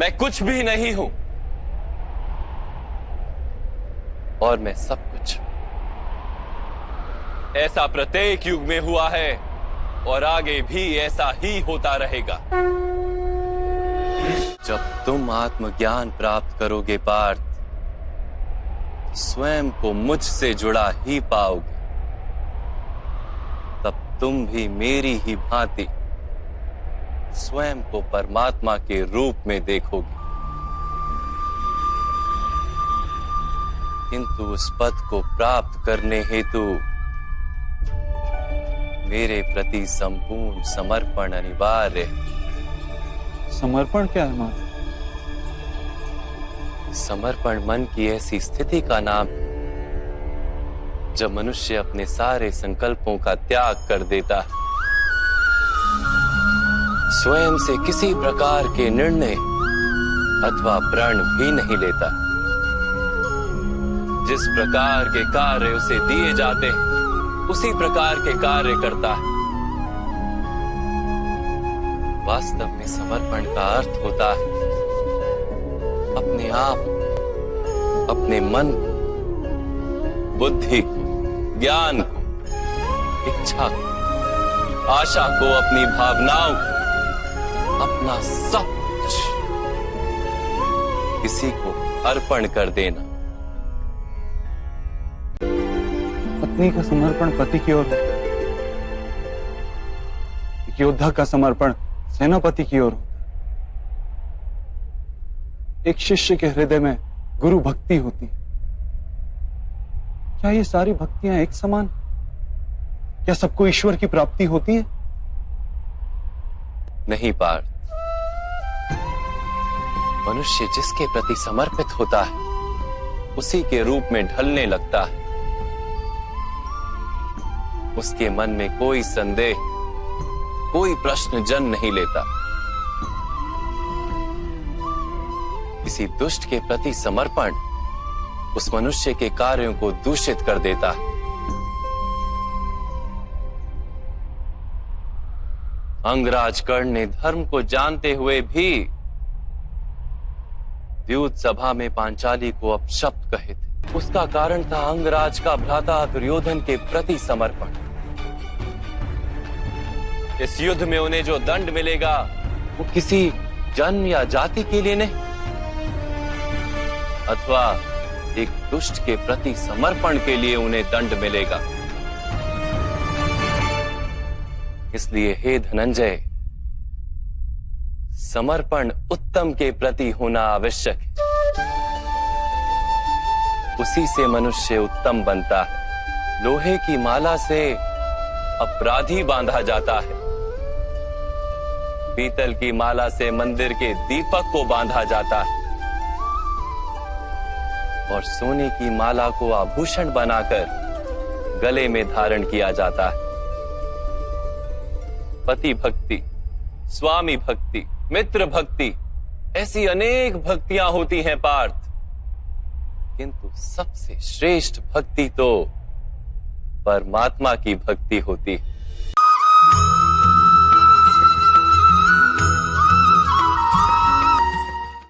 मैं कुछ भी नहीं हूं और मैं सब कुछ। ऐसा प्रत्येक युग में हुआ है और आगे भी ऐसा ही होता रहेगा। जब तुम आत्मज्ञान प्राप्त करोगे पार्थ, स्वयं को मुझसे जुड़ा ही पाओगे। तब तुम भी मेरी ही भांति स्वयं को परमात्मा के रूप में देखोगे। किंतु उस पद को प्राप्त करने हेतु मेरे प्रति संपूर्ण समर्पण अनिवार्य है। समर्पण क्या है मां? समर्पण मन की ऐसी स्थिति का नाम है जब मनुष्य अपने सारे संकल्पों का त्याग कर देता है, स्वयं से किसी प्रकार के निर्णय अथवा प्रण भी नहीं लेता। जिस प्रकार के कार्य उसे दिए जाते हैं उसी प्रकार के कार्य करता है। वास्तव में समर्पण का अर्थ होता है अपने आप, अपने मन को, बुद्धि को, ज्ञान को, इच्छा को, आशा को, अपनी भावनाओं को, अपना सब कुछ किसी को अर्पण कर देना। पत्नी का समर्पण पति की ओर, एक योद्धा का समर्पण सेनापति की ओर होता है। एक शिष्य के हृदय में गुरु भक्ति होती है। क्या ये सारी भक्तियां एक समान? क्या सबको ईश्वर की प्राप्ति होती है? नहीं पार्थ, मनुष्य जिसके प्रति समर्पित होता है उसी के रूप में ढलने लगता है। उसके मन में कोई संदेह, कोई प्रश्न जन्म नहीं लेता। किसी दुष्ट के प्रति समर्पण उस मनुष्य के कार्यों को दूषित कर देता है। अंगराज कर्ण ने धर्म को जानते हुए भी द्यूत सभा में पांचाली को अपशब्द कहे थे। उसका कारण था अंगराज का भ्राता दुर्योधन के प्रति समर्पण। इस युद्ध में उन्हें जो दंड मिलेगा वो किसी जन्म या जाति के लिए नहीं, अथवा एक दुष्ट के प्रति समर्पण के लिए उन्हें दंड मिलेगा। इसलिए हे धनंजय, समर्पण उत्तम के प्रति होना आवश्यक है। उसी से मनुष्य उत्तम बनता है। लोहे की माला से अपराधी बांधा जाता है, पीतल की माला से मंदिर के दीपक को बांधा जाता है और सोने की माला को आभूषण बनाकर गले में धारण किया जाता है। पति भक्ति, स्वामी भक्ति, मित्र भक्ति, ऐसी अनेक भक्तियां होती हैं पार्थ, किंतु सबसे श्रेष्ठ भक्ति तो परमात्मा की भक्ति होती है।